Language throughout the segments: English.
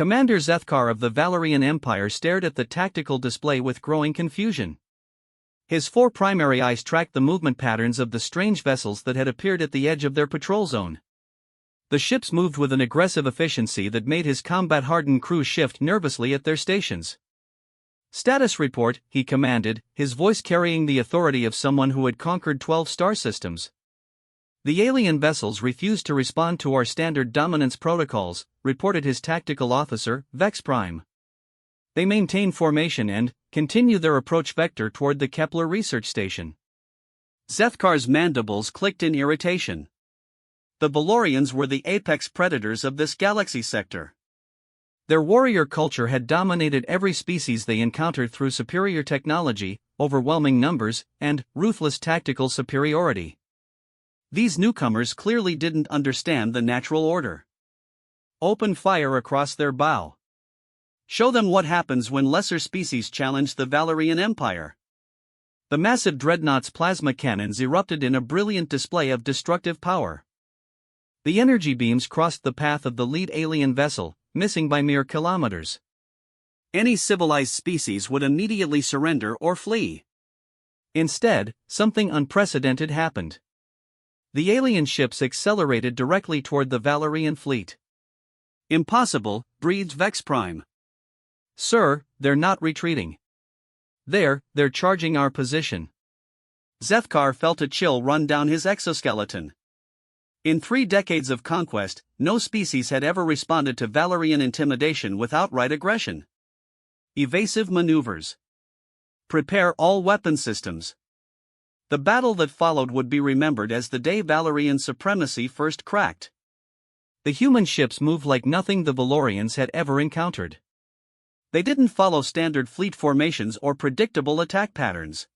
Commander Zethkar of the Valerian Empire stared at the tactical display with growing confusion. His four primary eyes tracked the movement patterns of the strange vessels that had appeared at the edge of their patrol zone. The ships moved with an aggressive efficiency that made his combat-hardened crew shift nervously at their stations. "Status report," he commanded, his voice carrying the authority of someone who had conquered 12 star systems. "The alien vessels refused to respond to our standard dominance protocols," reported his tactical officer, Vex Prime. "They maintain formation and continue their approach vector toward the Kepler research station." Zethkar's mandibles clicked in irritation. The Valorians were the apex predators of this galaxy sector. Their warrior culture had dominated every species they encountered through superior technology, overwhelming numbers, and ruthless tactical superiority. These newcomers clearly didn't understand the natural order. Open fire across their bow. Show them what happens when lesser species challenge the Valerian Empire. The massive dreadnought's plasma cannons erupted in a brilliant display of destructive power. The energy beams crossed the path of the lead alien vessel, missing by mere kilometers. Any civilized species would immediately surrender or flee. Instead, something unprecedented happened. The alien ships accelerated directly toward the Valerian fleet. "Impossible," breathed Vex Prime. "Sir, they're not retreating. They're charging our position." Zethkar felt a chill run down his exoskeleton. In 3 decades of conquest, no species had ever responded to Valerian intimidation with outright aggression. Evasive maneuvers. Prepare all weapon systems. The battle that followed would be remembered as the day Valerian supremacy first cracked. The human ships moved like nothing the Valorians had ever encountered. They didn't follow standard fleet formations or predictable attack patterns.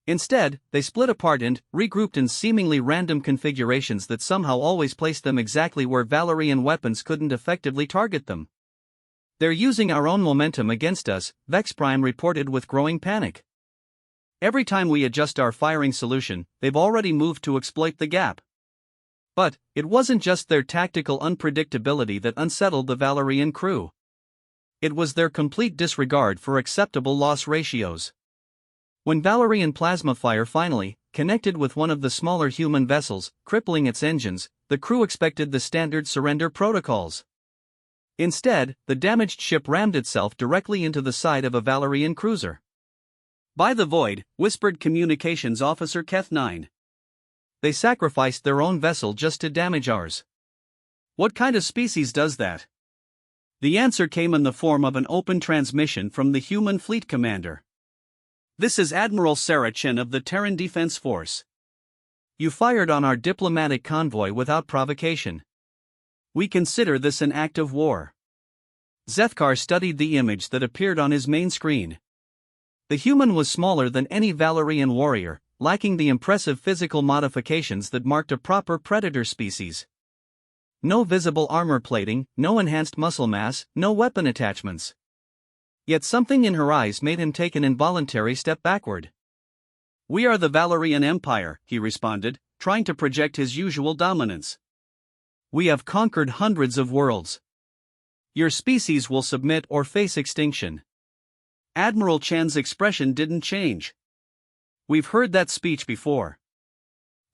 Instead, they split apart and regrouped in seemingly random configurations that somehow always placed them exactly where Valerian weapons couldn't effectively target them. "They're using our own momentum against us," Vex Prime reported with growing panic. "Every time we adjust our firing solution, they've already moved to exploit the gap." But it wasn't just their tactical unpredictability that unsettled the Valerian crew. It was their complete disregard for acceptable loss ratios. When Valerian plasma fire finally connected with one of the smaller human vessels, crippling its engines, the crew expected the standard surrender protocols. Instead, the damaged ship rammed itself directly into the side of a Valerian cruiser. "By the void," whispered Communications Officer Keth 9. "They sacrificed their own vessel just to damage ours. What kind of species does that?" The answer came in the form of an open transmission from the human fleet commander. "This is Admiral Sarah Chen of the Terran Defense Force. You fired on our diplomatic convoy without provocation. We consider this an act of war." Zethkar studied the image that appeared on his main screen. The human was smaller than any Valerian warrior, lacking the impressive physical modifications that marked a proper predator species. No visible armor plating, no enhanced muscle mass, no weapon attachments. Yet something in her eyes made him take an involuntary step backward. "We are the Valerian Empire," he responded, trying to project his usual dominance. "We have conquered hundreds of worlds. Your species will submit or face extinction." Admiral Chen's expression didn't change. "We've heard that speech before.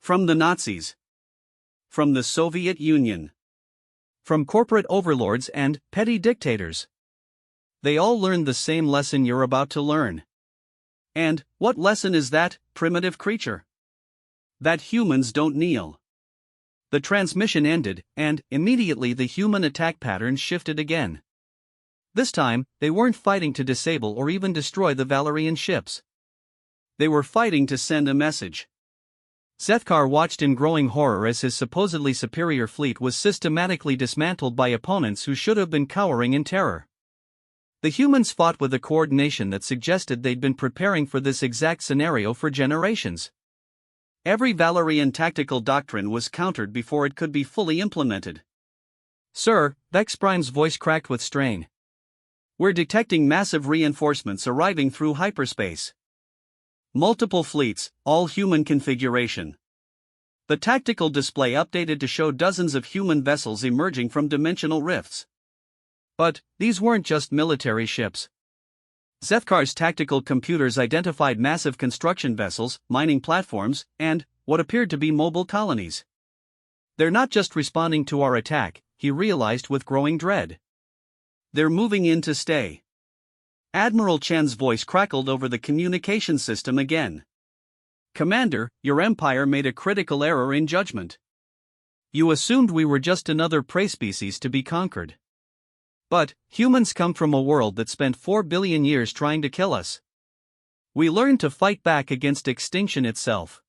From the Nazis. From the Soviet Union. From corporate overlords and petty dictators. They all learned the same lesson you're about to learn." "And what lesson is that, primitive creature?" "That humans don't kneel." The transmission ended, and immediately the human attack patterns shifted again. This time, they weren't fighting to disable or even destroy the Valerian ships. They were fighting to send a message. Zethkar watched in growing horror as his supposedly superior fleet was systematically dismantled by opponents who should have been cowering in terror. The humans fought with a coordination that suggested they'd been preparing for this exact scenario for generations. Every Valerian tactical doctrine was countered before it could be fully implemented. "Sir," Vex Prime's voice cracked with strain. "We're detecting massive reinforcements arriving through hyperspace. Multiple fleets, all human configuration." The tactical display updated to show dozens of human vessels emerging from dimensional rifts. But these weren't just military ships. Zethkar's tactical computers identified massive construction vessels, mining platforms, and what appeared to be mobile colonies. They're not just responding to our attack, he realized with growing dread. They're moving in to stay. Admiral Chen's voice crackled over the communication system again. Commander, your empire made a critical error in judgment. You assumed we were just another prey species to be conquered. But humans come from a world that spent 4 billion years trying to kill us. We learned to fight back against extinction itself.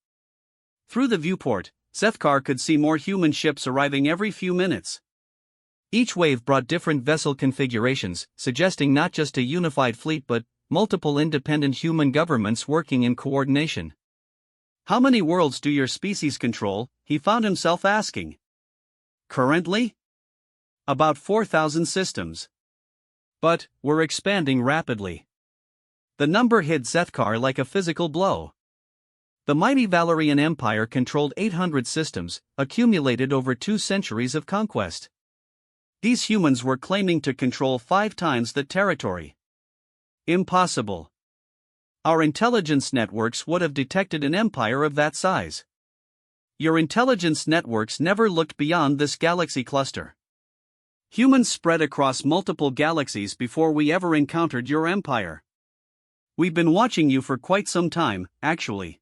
Through the viewport, Zethkar could see more human ships arriving every few minutes. Each wave brought different vessel configurations, suggesting not just a unified fleet but multiple independent human governments working in coordination. How many worlds do your species control? He found himself asking. Currently? About 4,000 systems. But we're expanding rapidly. The number hit Zethkar like a physical blow. The mighty Valerian Empire controlled 800 systems, accumulated over 2 centuries of conquest. These humans were claiming to control 5 times the territory. Impossible. Our intelligence networks would have detected an empire of that size. Your intelligence networks never looked beyond this galaxy cluster. Humans spread across multiple galaxies before we ever encountered your empire. We've been watching you for quite some time, actually.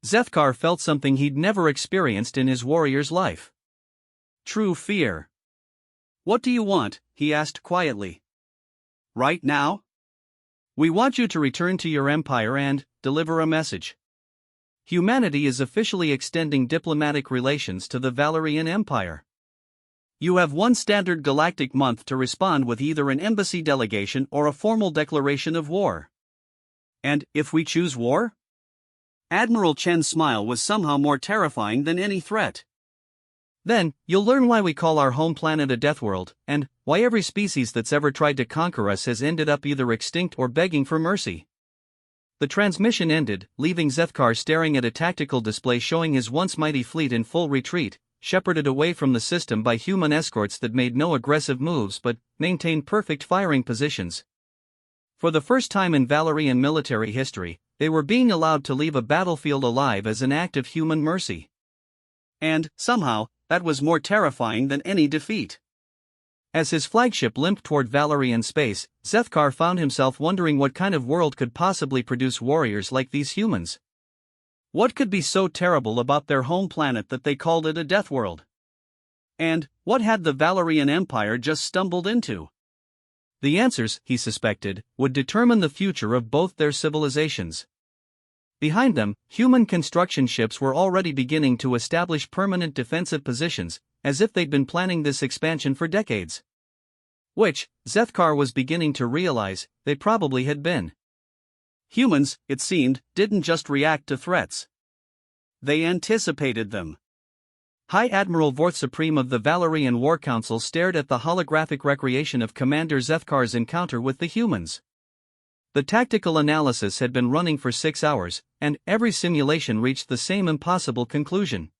Zethkar felt something he'd never experienced in his warrior's life. True fear. What do you want? He asked quietly. Right now? We want you to return to your empire and deliver a message. Humanity is officially extending diplomatic relations to the Valerian Empire. You have 1 standard galactic month to respond with either an embassy delegation or a formal declaration of war. And if we choose war? Admiral Chen's smile was somehow more terrifying than any threat. Then, you'll learn why we call our home planet a death world, and why every species that's ever tried to conquer us has ended up either extinct or begging for mercy. The transmission ended, leaving Zethkar staring at a tactical display showing his once mighty fleet in full retreat, shepherded away from the system by human escorts that made no aggressive moves but maintained perfect firing positions. For the first time in Valerian military history, they were being allowed to leave a battlefield alive as an act of human mercy. And, somehow, that was more terrifying than any defeat. As his flagship limped toward Valerian space, Zethkar found himself wondering what kind of world could possibly produce warriors like these humans. What could be so terrible about their home planet that they called it a death world? And what had the Valerian Empire just stumbled into? The answers, he suspected, would determine the future of both their civilizations. Behind them, human construction ships were already beginning to establish permanent defensive positions, as if they'd been planning this expansion for decades. Which, Zethkar was beginning to realize, they probably had been. Humans, it seemed, didn't just react to threats. They anticipated them. High Admiral Vorth Supreme of the Valerian War Council stared at the holographic recreation of Commander Zethkar's encounter with the humans. The tactical analysis had been running for 6 hours, and every simulation reached the same impossible conclusion.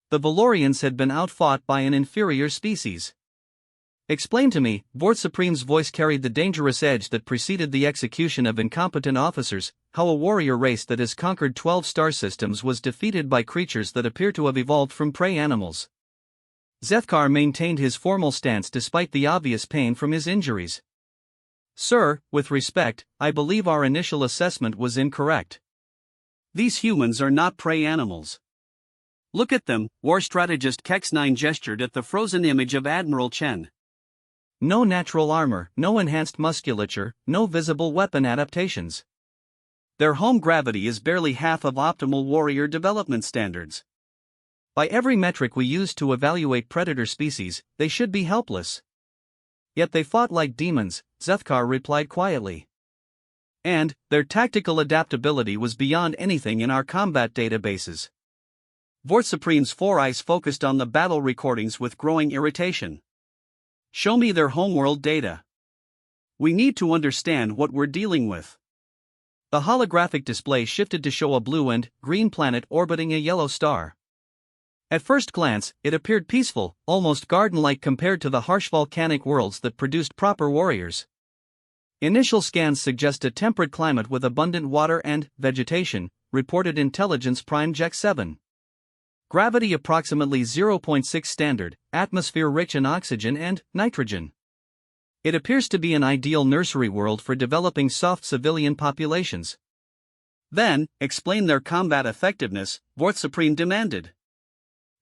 The Valorians had been outfought by an inferior species. Explain to me, Vorth Supreme's voice carried the dangerous edge that preceded the execution of incompetent officers, how a warrior race that has conquered 12 star systems was defeated by creatures that appear to have evolved from prey animals. Zethkar maintained his formal stance despite the obvious pain from his injuries. Sir, with respect, I believe our initial assessment was incorrect. These humans are not prey animals. Look at them, War Strategist Kex9 gestured at the frozen image of Admiral Chen. No natural armor, no enhanced musculature, no visible weapon adaptations. Their home gravity is barely half of optimal warrior development standards. By every metric we use to evaluate predator species, they should be helpless. Yet they fought like demons, Zethkar replied quietly. And their tactical adaptability was beyond anything in our combat databases. Vorth Supreme's 4 eyes focused on the battle recordings with growing irritation. Show me their homeworld data. We need to understand what we're dealing with. The holographic display shifted to show a blue and green planet orbiting a yellow star. At first glance, it appeared peaceful, almost garden-like compared to the harsh volcanic worlds that produced proper warriors. Initial scans suggest a temperate climate with abundant water and vegetation, reported Intelligence Prime Jack 7. Gravity approximately 0.6 standard, atmosphere rich in oxygen and nitrogen. It appears to be an ideal nursery world for developing soft civilian populations. Then, explain their combat effectiveness, Vorth Supreme demanded.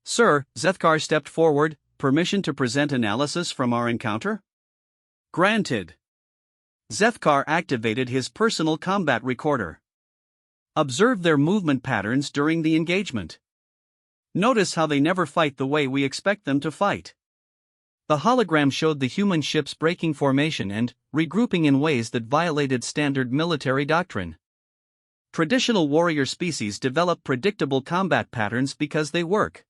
Sir, Zethkar stepped forward, permission to present analysis from our encounter? Granted. Zethkar activated his personal combat recorder. Observe their movement patterns during the engagement. Notice how they never fight the way we expect them to fight. The hologram showed the human ships breaking formation and regrouping in ways that violated standard military doctrine. Traditional warrior species develop predictable combat patterns because they work.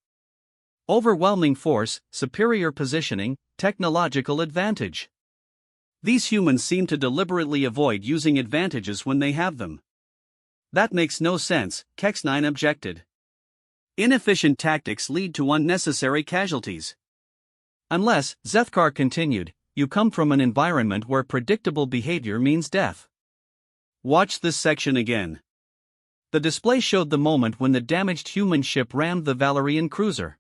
Overwhelming force, superior positioning, technological advantage. These humans seem to deliberately avoid using advantages when they have them. That makes no sense, Kex9 objected. Inefficient tactics lead to unnecessary casualties. Unless, Zethkar continued, you come from an environment where predictable behavior means death. Watch this section again. The display showed the moment when the damaged human ship rammed the Valerian cruiser.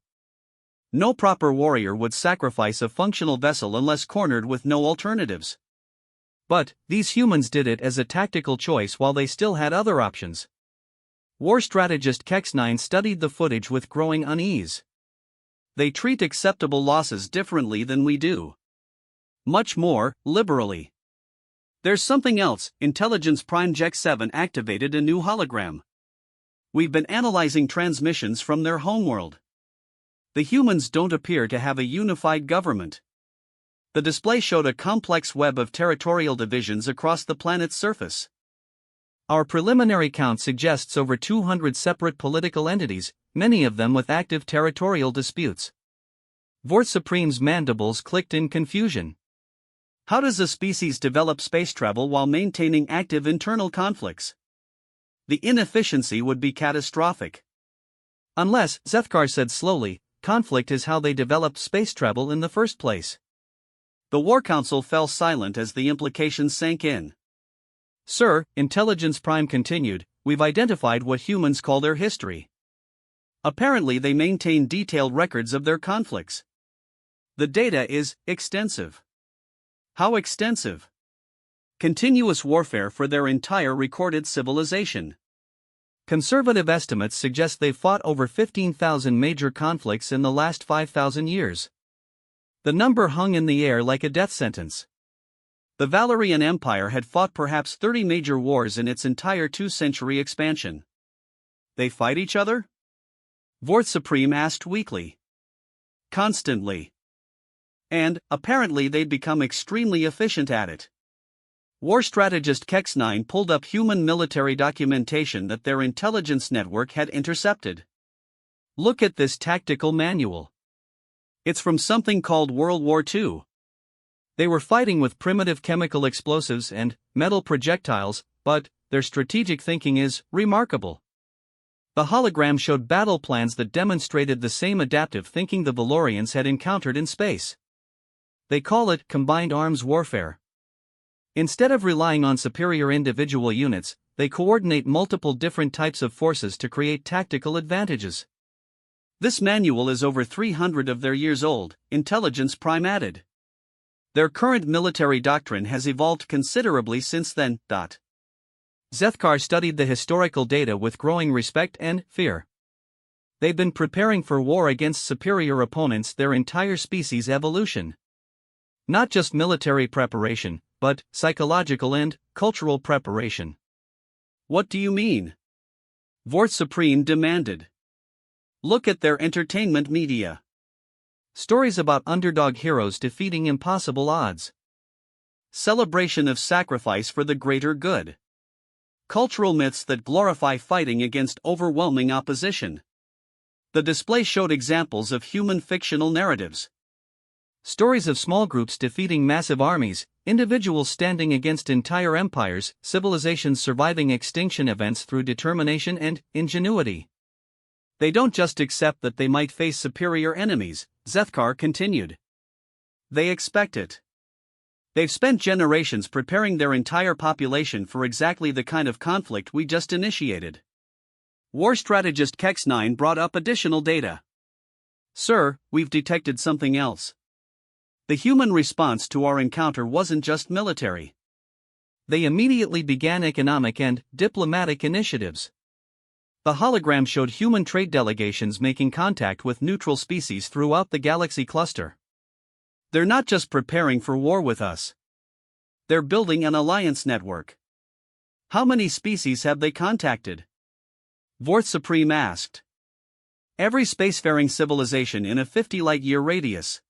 No proper warrior would sacrifice a functional vessel unless cornered with no alternatives. But, these humans did it as a tactical choice while they still had other options. War strategist Kex9 studied the footage with growing unease. They treat acceptable losses differently than we do. Much more liberally. There's something else. Intelligence Prime Jack 7 activated a new hologram. We've been analyzing transmissions from their homeworld. The humans don't appear to have a unified government. The display showed a complex web of territorial divisions across the planet's surface. Our preliminary count suggests over 200 separate political entities, many of them with active territorial disputes. Vorth Supreme's mandibles clicked in confusion. How does a species develop space travel while maintaining active internal conflicts? The inefficiency would be catastrophic. Unless, Zethkar said slowly, conflict is how they developed space travel in the first place. The War Council fell silent as the implications sank in. Sir, Intelligence Prime continued, we've identified what humans call their history. Apparently they maintain detailed records of their conflicts. The data is extensive. How extensive? Continuous warfare for their entire recorded civilization. Conservative estimates suggest they've fought over 15,000 major conflicts in the last 5,000 years. The number hung in the air like a death sentence. The Valerian Empire had fought perhaps 30 major wars in its entire 2-century expansion. They fight each other? Vorth Supreme asked weakly. Constantly. And, apparently they'd become extremely efficient at it. War strategist Kex9 pulled up human military documentation that their intelligence network had intercepted. Look at this tactical manual. It's from something called World War II. They were fighting with primitive chemical explosives and metal projectiles, but their strategic thinking is remarkable. The hologram showed battle plans that demonstrated the same adaptive thinking the Valorians had encountered in space. They call it combined arms warfare. Instead of relying on superior individual units, they coordinate multiple different types of forces to create tactical advantages. This manual is over 300 of their years old, Intelligence Prime added. Their current military doctrine has evolved considerably since then. Zethkar studied the historical data with growing respect and fear. They've been preparing for war against superior opponents their entire species' evolution. Not just military preparation, but psychological and cultural preparation. What do you mean? Vorth Supreme demanded. Look at their entertainment media. Stories about underdog heroes defeating impossible odds. Celebration of sacrifice for the greater good. Cultural myths that glorify fighting against overwhelming opposition. The display showed examples of human fictional narratives. Stories of small groups defeating massive armies, individuals standing against entire empires, civilizations surviving extinction events through determination and ingenuity. They don't just accept that they might face superior enemies, Zethkar continued. They expect it. They've spent generations preparing their entire population for exactly the kind of conflict we just initiated. War strategist Kex9 brought up additional data. Sir, we've detected something else. The human response to our encounter wasn't just military. They immediately began economic and diplomatic initiatives. The hologram showed human trade delegations making contact with neutral species throughout the galaxy cluster. They're not just preparing for war with us. They're building an alliance network. How many species have they contacted? Vorth Supreme asked. Every spacefaring civilization in a 50 light-year radius.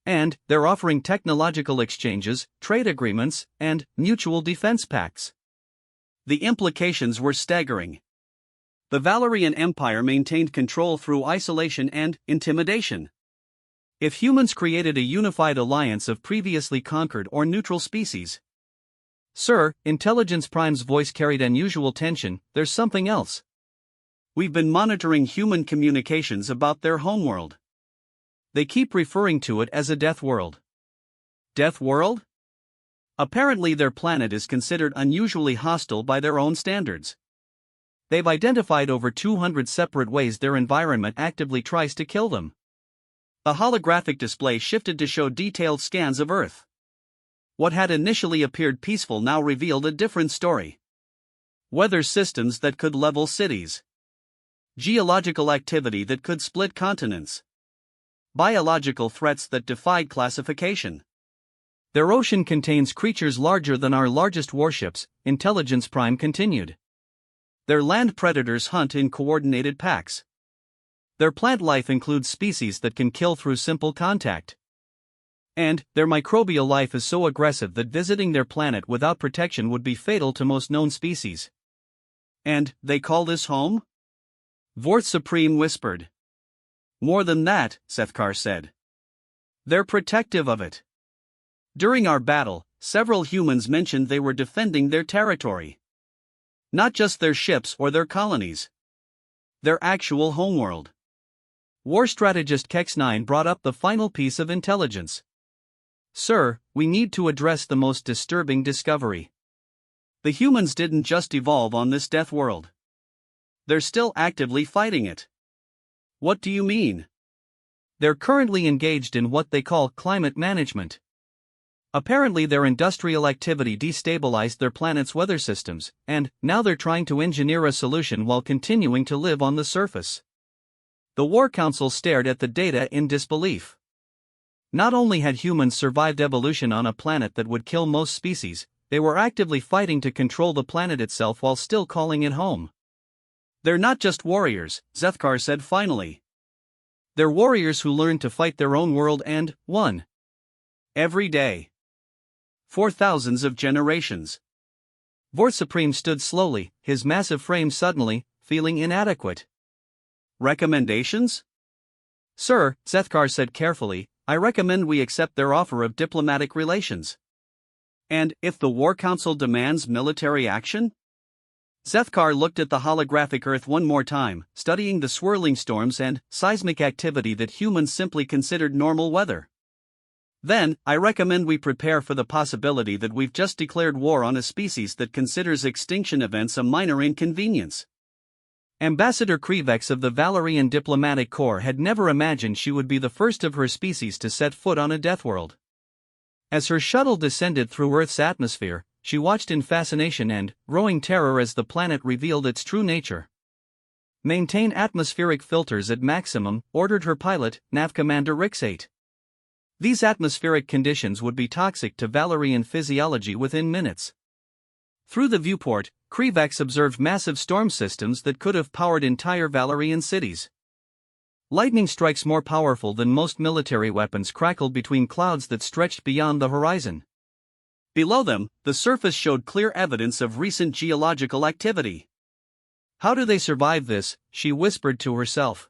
And they're offering technological exchanges, trade agreements, and mutual defense pacts. The implications were staggering. The Valerian Empire maintained control through isolation and intimidation. If humans created a unified alliance of previously conquered or neutral species. Sir, Intelligence Prime's voice carried unusual tension, there's something else. We've been monitoring human communications about their homeworld. They keep referring to it as a death world. Death world? Apparently their planet is considered unusually hostile by their own standards. They've identified over 200 separate ways their environment actively tries to kill them. A holographic display shifted to show detailed scans of Earth. What had initially appeared peaceful now revealed a different story. Weather systems that could level cities. Geological activity that could split continents. Biological threats that defied classification. Their ocean contains creatures larger than our largest warships, Intelligence Prime continued. Their land predators hunt in coordinated packs. Their plant life includes species that can kill through simple contact. And their microbial life is so aggressive that visiting their planet without protection would be fatal to most known species. And they call this home? Vorth Supreme whispered. More than that, Zethkar said. They're protective of it. During our battle, several humans mentioned they were defending their territory. Not just their ships or their colonies. Their actual homeworld. War strategist Kex9 brought up the final piece of intelligence. Sir, we need to address the most disturbing discovery. The humans didn't just evolve on this death world. They're still actively fighting it. What do you mean? They're currently engaged in what they call climate management. Apparently their industrial activity destabilized their planet's weather systems, and now they're trying to engineer a solution while continuing to live on the surface. The War Council stared at the data in disbelief. Not only had humans survived evolution on a planet that would kill most species, they were actively fighting to control the planet itself while still calling it home. They're not just warriors, Zethkar said finally. They're warriors who learned to fight their own world and won. Every day. For thousands of generations. Vorth Supreme stood slowly, his massive frame suddenly feeling inadequate. Recommendations? Sir, Zethkar said carefully, I recommend we accept their offer of diplomatic relations. And if the War Council demands military action? Zethkar looked at the holographic Earth one more time, studying the swirling storms and seismic activity that humans simply considered normal weather. Then, I recommend we prepare for the possibility that we've just declared war on a species that considers extinction events a minor inconvenience. Ambassador Krivex of the Valerian Diplomatic Corps had never imagined she would be the first of her species to set foot on a death world. As her shuttle descended through Earth's atmosphere, she watched in fascination and growing terror as the planet revealed its true nature. Maintain atmospheric filters at maximum, ordered her pilot, Nav Commander Rix-8. These atmospheric conditions would be toxic to Valerian physiology within minutes. Through the viewport, Krivex observed massive storm systems that could have powered entire Valerian cities. Lightning strikes more powerful than most military weapons crackled between clouds that stretched beyond the horizon. Below them, the surface showed clear evidence of recent geological activity. How do they survive this? She whispered to herself.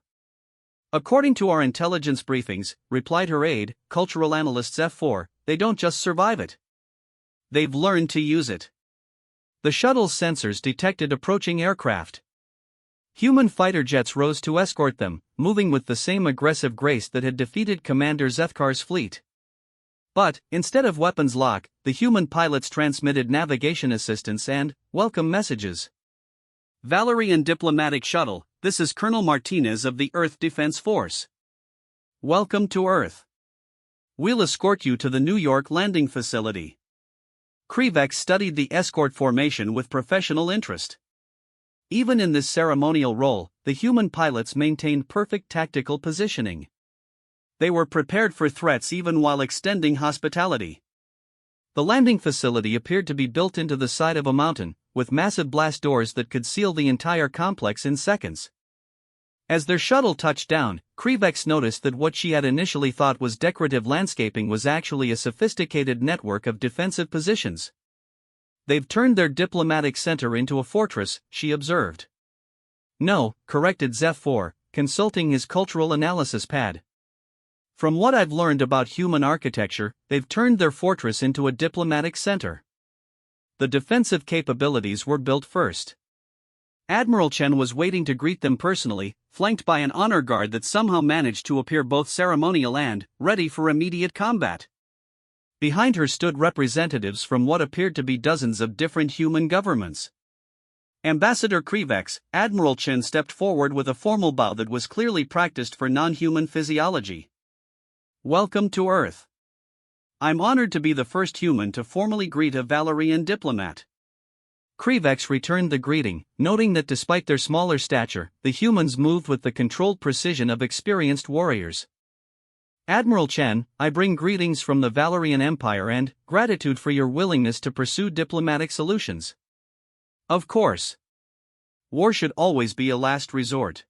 According to our intelligence briefings, replied her aide, cultural analyst F4, they don't just survive it. They've learned to use it. The shuttle's sensors detected approaching aircraft. Human fighter jets rose to escort them, moving with the same aggressive grace that had defeated Commander Zethkar's fleet. But, instead of weapons lock, the human pilots transmitted navigation assistance and welcome messages. Valerian Diplomatic Shuttle, this is Colonel Martinez of the Earth Defense Force. Welcome to Earth. We'll escort you to the New York landing facility. Krivex studied the escort formation with professional interest. Even in this ceremonial role, the human pilots maintained perfect tactical positioning. They were prepared for threats even while extending hospitality. The landing facility appeared to be built into the side of a mountain, with massive blast doors that could seal the entire complex in seconds. As their shuttle touched down, Krivex noticed that what she had initially thought was decorative landscaping was actually a sophisticated network of defensive positions. They've turned their diplomatic center into a fortress, she observed. No, corrected Zeph 4, consulting his cultural analysis pad. From what I've learned about human architecture, they've turned their fortress into a diplomatic center. The defensive capabilities were built first. Admiral Chen was waiting to greet them personally, flanked by an honor guard that somehow managed to appear both ceremonial and ready for immediate combat. Behind her stood representatives from what appeared to be dozens of different human governments. Ambassador Krivex, Admiral Chen stepped forward with a formal bow that was clearly practiced for non-human physiology. Welcome to Earth. I'm honored to be the first human to formally greet a Valerian diplomat. Krivex returned the greeting, noting that despite their smaller stature, the humans moved with the controlled precision of experienced warriors. Admiral Chen, I bring greetings from the Valerian Empire and gratitude for your willingness to pursue diplomatic solutions. Of course. War should always be a last resort.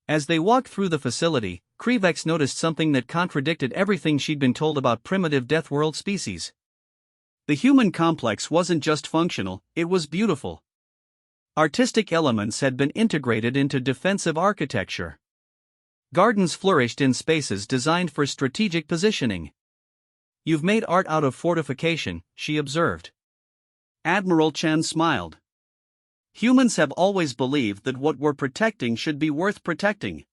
As they walked through the facility, Krivex noticed something that contradicted everything she'd been told about primitive Deathworld species. The human complex wasn't just functional, it was beautiful. Artistic elements had been integrated into defensive architecture. Gardens flourished in spaces designed for strategic positioning. You've made art out of fortification, she observed. Admiral Chen smiled. Humans have always believed that what we're protecting should be worth protecting.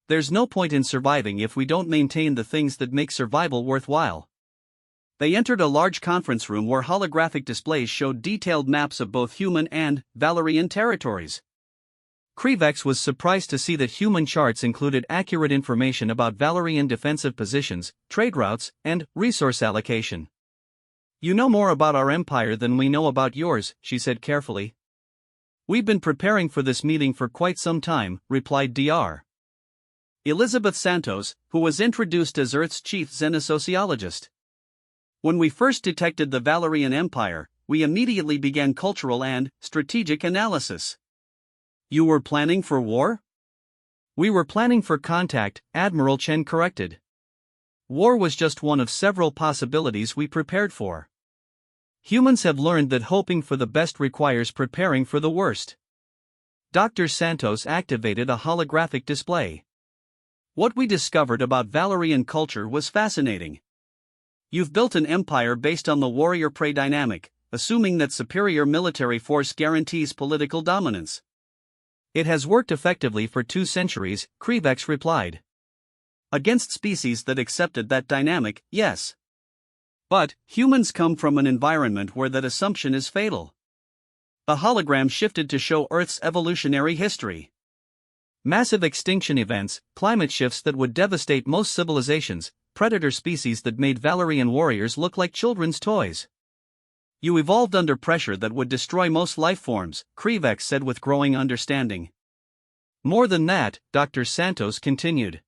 There's no point in surviving if we don't maintain the things that make survival worthwhile. They entered a large conference room where holographic displays showed detailed maps of both human and Valerian territories. Krivex was surprised to see that human charts included accurate information about Valerian defensive positions, trade routes, and resource allocation. You know more about our empire than we know about yours, she said carefully. We've been preparing for this meeting for quite some time, replied Dr. Elizabeth Santos, who was introduced as Earth's chief xenosociologist. When we first detected the Valerian Empire, we immediately began cultural and strategic analysis. You were planning for war? We were planning for contact, Admiral Chen corrected. War was just one of several possibilities we prepared for. Humans have learned that hoping for the best requires preparing for the worst. Dr. Santos activated a holographic display. What we discovered about Valerian culture was fascinating. You've built an empire based on the warrior-prey dynamic, assuming that superior military force guarantees political dominance. It has worked effectively for 2 centuries, Krivex replied. Against species that accepted that dynamic, yes. But humans come from an environment where that assumption is fatal. The hologram shifted to show Earth's evolutionary history. Massive extinction events, climate shifts that would devastate most civilizations, predator species that made Valerian warriors look like children's toys. You evolved under pressure that would destroy most life forms, Krivex said with growing understanding. More than that, Dr. Santos continued.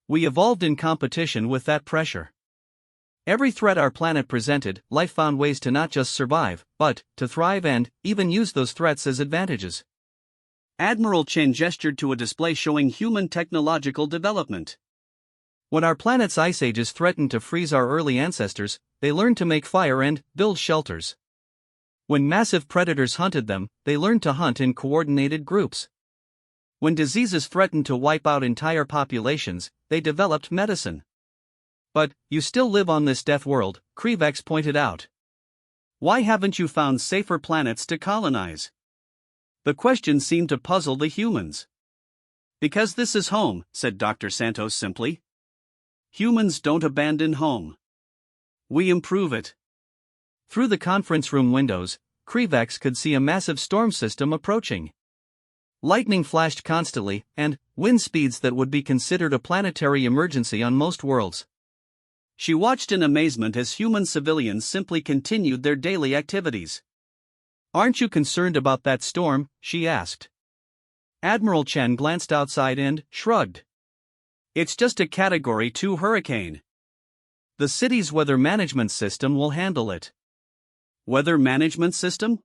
We evolved in competition with that pressure. Every threat our planet presented, life found ways to not just survive, but to thrive and even use those threats as advantages. Admiral Chen gestured to a display showing human technological development. When our planet's ice ages threatened to freeze our early ancestors, they learned to make fire and build shelters. When massive predators hunted them, they learned to hunt in coordinated groups. When diseases threatened to wipe out entire populations, they developed medicine. But you still live on this death world, Krivex pointed out. Why haven't you found safer planets to colonize? The question seemed to puzzle the humans. Because this is home, said Dr. Santos simply. Humans don't abandon home. We improve it. Through the conference room windows, Krivex could see a massive storm system approaching. Lightning flashed constantly, and wind speeds that would be considered a planetary emergency on most worlds. She watched in amazement as human civilians simply continued their daily activities. Aren't you concerned about that storm? She asked. Admiral Chen glanced outside and shrugged. It's just a Category 2 hurricane. The city's weather management system will handle it. Weather management system?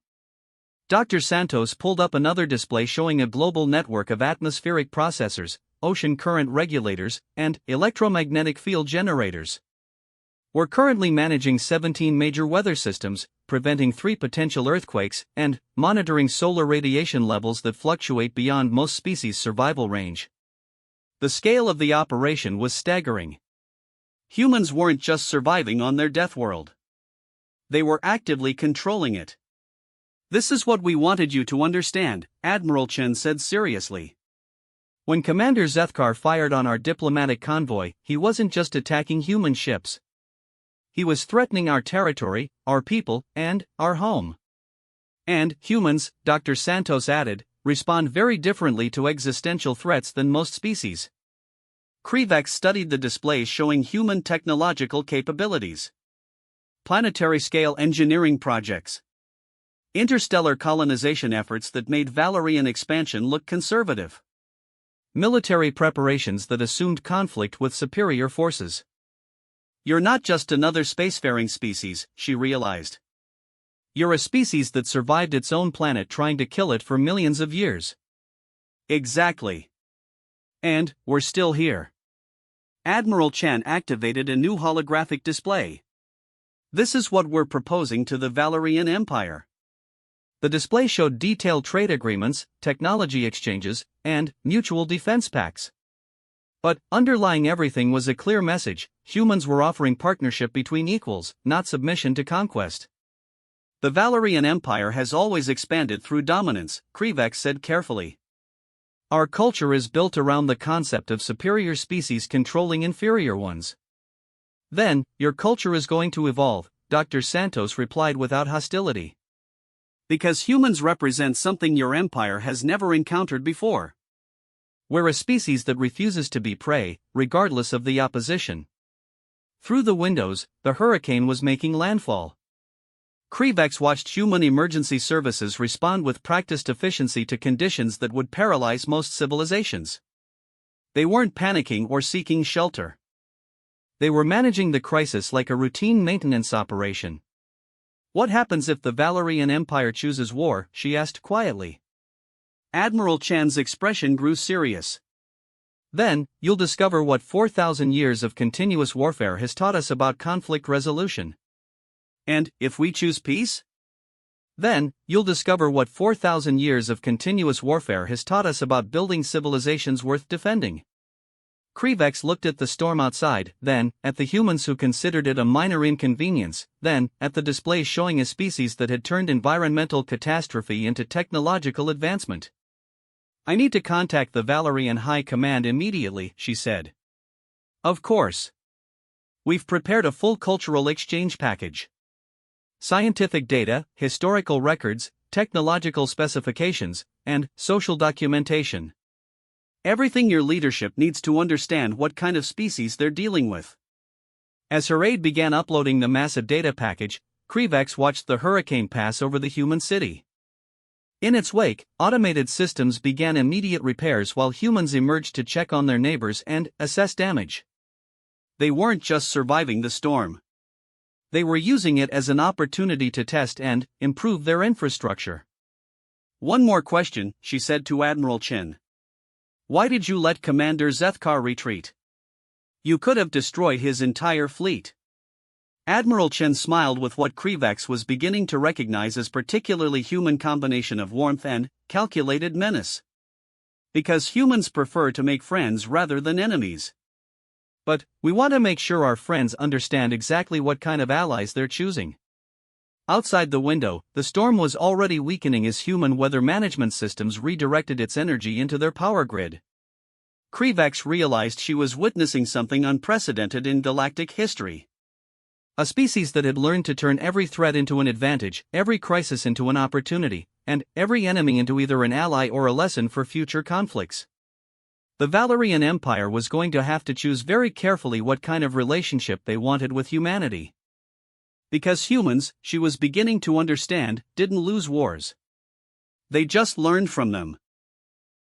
Dr. Santos pulled up another display showing a global network of atmospheric processors, ocean current regulators, and electromagnetic field generators. We're currently managing 17 major weather systems, preventing 3 potential earthquakes, and monitoring solar radiation levels that fluctuate beyond most species' survival range. The scale of the operation was staggering. Humans weren't just surviving on their death world. They were actively controlling it. This is what we wanted you to understand, Admiral Chen said seriously. When Commander Zethkar fired on our diplomatic convoy, he wasn't just attacking human ships. He was threatening our territory, our people, and our home. And humans, Dr. Santos added, respond very differently to existential threats than most species. Krivex studied the displays showing human technological capabilities. Planetary-scale engineering projects. Interstellar colonization efforts that made Valerian expansion look conservative. Military preparations that assumed conflict with superior forces. You're not just another spacefaring species, she realized. You're a species that survived its own planet trying to kill it for millions of years. Exactly. And we're still here. Admiral Chen activated a new holographic display. This is what we're proposing to the Valerian Empire. The display showed detailed trade agreements, technology exchanges, and mutual defense pacts. But underlying everything was a clear message: humans were offering partnership between equals, not submission to conquest. The Valerian Empire has always expanded through dominance, Krivex said carefully. Our culture is built around the concept of superior species controlling inferior ones. Then, your culture is going to evolve, Dr. Santos replied without hostility. Because humans represent something your empire has never encountered before. We're a species that refuses to be prey, regardless of the opposition. Through the windows, the hurricane was making landfall. Krivex watched human emergency services respond with practiced efficiency to conditions that would paralyze most civilizations. They weren't panicking or seeking shelter. They were managing the crisis like a routine maintenance operation. What happens if the Valerian Empire chooses war? She asked quietly. Admiral Chan's expression grew serious. Then, you'll discover what 4,000 years of continuous warfare has taught us about conflict resolution. And, if we choose peace? Then, you'll discover what 4,000 years of continuous warfare has taught us about building civilizations worth defending. Krivex looked at the storm outside, then, at the humans who considered it a minor inconvenience, then, at the displays showing a species that had turned environmental catastrophe into technological advancement. I need to contact the Valerian High Command immediately, she said. Of course. We've prepared a full cultural exchange package. Scientific data, historical records, technological specifications, and social documentation. Everything your leadership needs to understand what kind of species they're dealing with. As her aide began uploading the massive data package, Krivex watched the hurricane pass over the human city. In its wake, automated systems began immediate repairs while humans emerged to check on their neighbors and assess damage. They weren't just surviving the storm. They were using it as an opportunity to test and improve their infrastructure. One more question, she said to Admiral Chen. Why did you let Commander Zethkar retreat? You could have destroyed his entire fleet. Admiral Chen smiled with what Krivex was beginning to recognize as particularly human combination of warmth and calculated menace. Because humans prefer to make friends rather than enemies. But we want to make sure our friends understand exactly what kind of allies they're choosing. Outside the window, the storm was already weakening as human weather management systems redirected its energy into their power grid. Krivax realized she was witnessing something unprecedented in galactic history. A species that had learned to turn every threat into an advantage, every crisis into an opportunity, and every enemy into either an ally or a lesson for future conflicts. The Valerian Empire was going to have to choose very carefully what kind of relationship they wanted with humanity. Because humans, she was beginning to understand, didn't lose wars. They just learned from them.